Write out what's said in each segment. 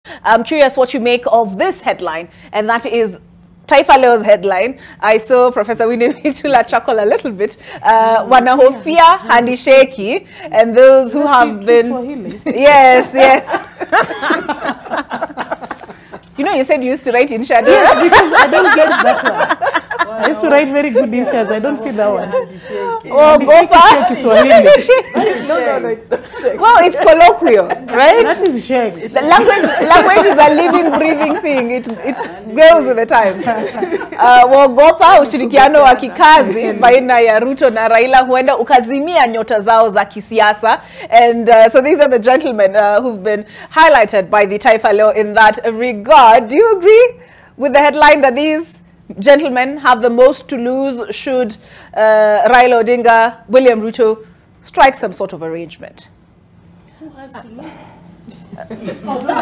I'm curious what you make of this headline, and that is Taifa Leo's headline. I saw Professor Winnie Mitula chuckle a little bit. Wanahofia handisheki, and those who have been... Yes, yes. You know, you said you used to write in shadow. Yes, because I don't get that one. I used to write very good initials. I don't see that one. Oh, Gopa. No, it's not shake. Well, it's colloquial, right? That is shake. The language is a living, breathing thing. It grows with the times. Wogopa ushirikiano wa kikazi baina ya Ruto na Raila huenda ukazimia nyota zao za kisiasa. And so these are the gentlemen who've been highlighted by the Taifa Leo in that regard. Do you agree with the headline that these gentlemen have the most to lose should Raila Odinga, William Ruto strike some sort of arrangement? Who has to lose?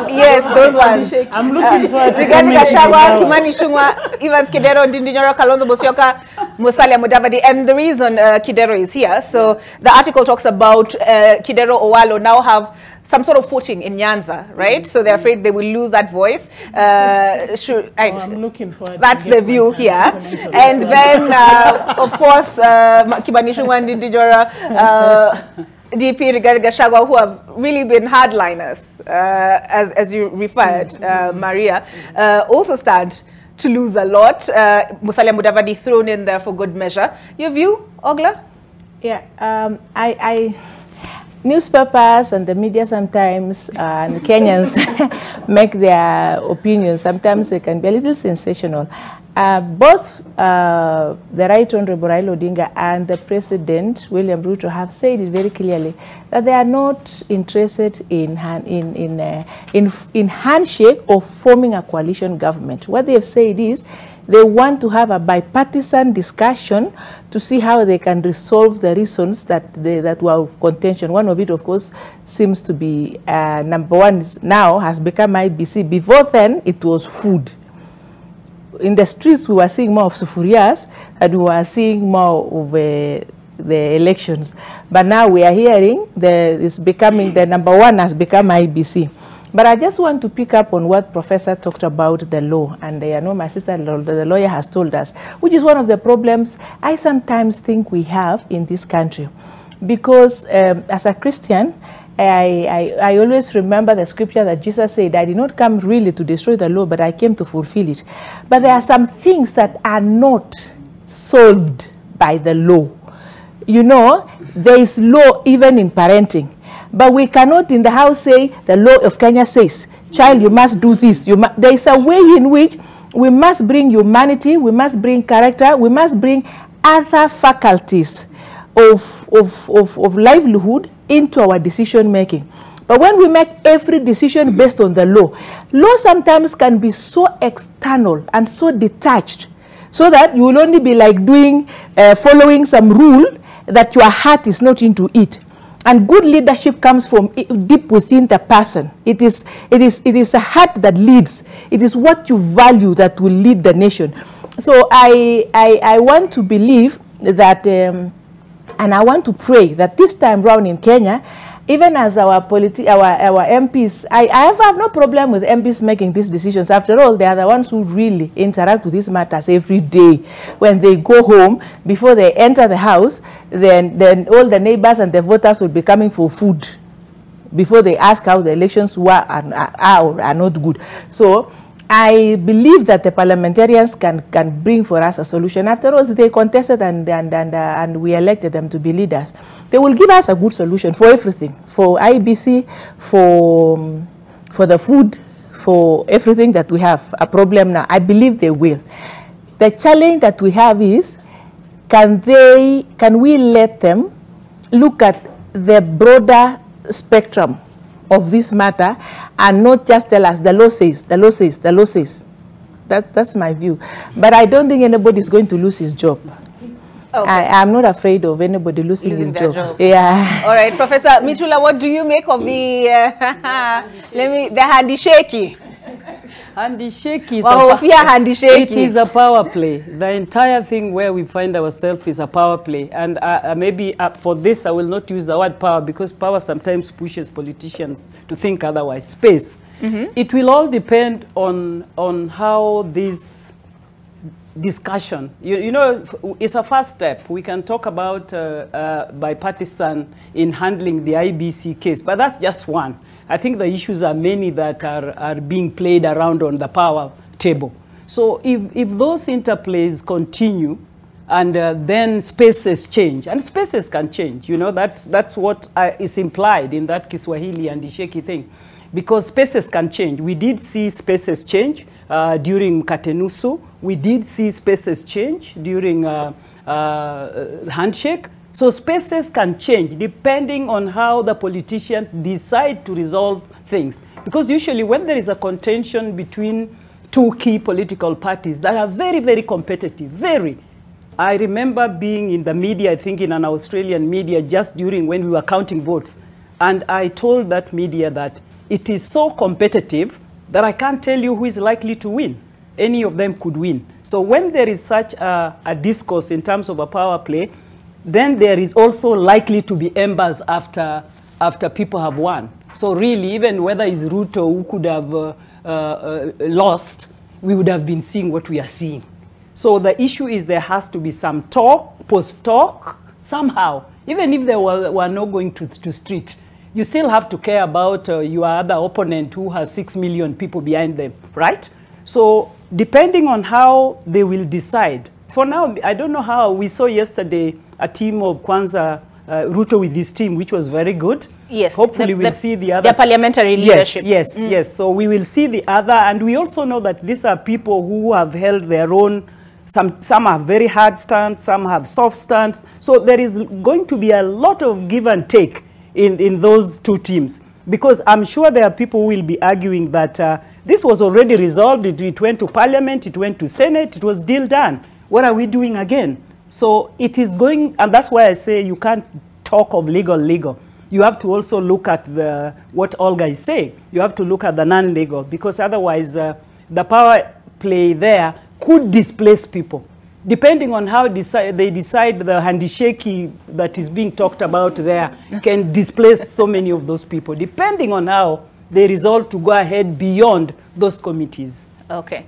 Yes, those ones. I'm looking for Rigathi Gachagua, Kimani Ichung'wah, Evans Kidero, Ndindi Nyoro, Kalonzo Musyoka, Musalia Mudavadi. And the reason Kidero is here, so the article talks about Kidero Owalo now have some sort of footing in Nyanza, right? So they're afraid they will lose that voice. I'm looking for that's the view here. And then, of course, Kimani Ichung'wah, Ndindi Nyoro, DP Rigathi Gachagua, who have really been hardliners, as you referred, Maria, also stand to lose a lot. Musalia Mudavadi thrown in there for good measure. Your view, Ogla? Yeah, newspapers and the media sometimes, and Kenyans make their opinions. Sometimes they can be a little sensational. Both the Right Honorable Raila Odinga and the President, William Ruto, have said it very clearly that they are not interested in handshake or forming a coalition government. What they have said is they want to have a bipartisan discussion to see how they can resolve the reasons that were of contention. One of it, of course, seems to be number one is now has become IBC. Before then, it was food. In the streets, we were seeing more of sufurias, and we were seeing more of the elections. But now we are hearing it's becoming the number one has become IBC. But I just want to pick up on what Professor talked about the law, and I know my sister, the lawyer, has told us, which is one of the problems I sometimes think we have in this country, because as a Christian, I always remember the scripture that Jesus said, I did not come really to destroy the law, but I came to fulfill it. But there are some things that are not solved by the law. You know, there is law even in parenting. But we cannot in the house say, the law of Kenya says, child, you must do this. There is a way in which we must bring humanity, we must bring character, we must bring other faculties of livelihood into our decision making. But when we make every decision based on the law sometimes can be so external and so detached, so that you will only be like doing, following some rule that your heart is not into it. And good leadership comes from deep within the person. It is a heart that leads. It is what you value that will lead the nation. So I want to believe that, and I want to pray that this time round in Kenya, even as our MPs, I have no problem with MPs making these decisions. After all, they are the ones who really interact with these matters every day. When they go home, before they enter the house, then all the neighbors and the voters will be coming for food before they ask how the elections were and are not good. So I believe that the parliamentarians can bring for us a solution. After all, they contested and we elected them to be leaders. They will give us a good solution for everything, for IBC, for the food, for everything that we have a problem now. I believe they will. The challenge that we have is, can we let them look at the broader spectrum of this matter and not just tell us the law says, the law says, the law says. That's my view. But I don't think anybody is going to lose his job. Okay. I'm not afraid of anybody losing his job. Yeah. All right, Professor Mitula, what do you make of the the handy shaky? Handshake is Wahofia handshake. It is a power play. The entire thing where we find ourselves is a power play. And maybe for this, I will not use the word power because power sometimes pushes politicians to think otherwise. Space. It will all depend on how this discussion, you know, it's a first step. We can talk about bipartisan in handling the IBC case, but that's just one. I think the issues are many that are being played around on the power table. So if those interplays continue and then spaces change, and spaces can change, you know, that's what is implied in that Kiswahili and the shaky thing, because spaces can change. We did see spaces change during Katenusu. We did see spaces change during handshake. So spaces can change depending on how the politicians decide to resolve things. Because usually when there is a contention between two key political parties that are very, very competitive, very. I remember being in the media, I think in an Australian media, just during when we were counting votes. And I told that media that it is so competitive that I can't tell you who is likely to win. Any of them could win. So when there is such a discourse in terms of a power play, then there is also likely to be embers after people have won. So really, even whether it's Ruto who could have lost, we would have been seeing what we are seeing. So the issue is there has to be some talk, post-talk, somehow. Even if they were not going to street, you still have to care about your other opponent who has 6 million people behind them, right? So depending on how they will decide. For now, I don't know how. We saw yesterday a team of Kwanza, Ruto with his team, which was very good. Yes. Hopefully we'll see the other. Their parliamentary leadership. Yes, yes. So we will see the other. And we also know that these are people who have held their own. Some have very hard stance, some have soft stance. So there is going to be a lot of give and take in those two teams. Because I'm sure there are people who will be arguing that this was already resolved. It went to Parliament, it went to Senate, it was deal done. What are we doing again? So it is going, and that's why I say you can't talk of legal. You have to also look at what Olga is saying. You have to look at the non-legal, because otherwise the power play there could displace people. Depending on how they decide the handshake that is being talked about there can displace so many of those people, depending on how they resolve to go ahead beyond those committees. Okay.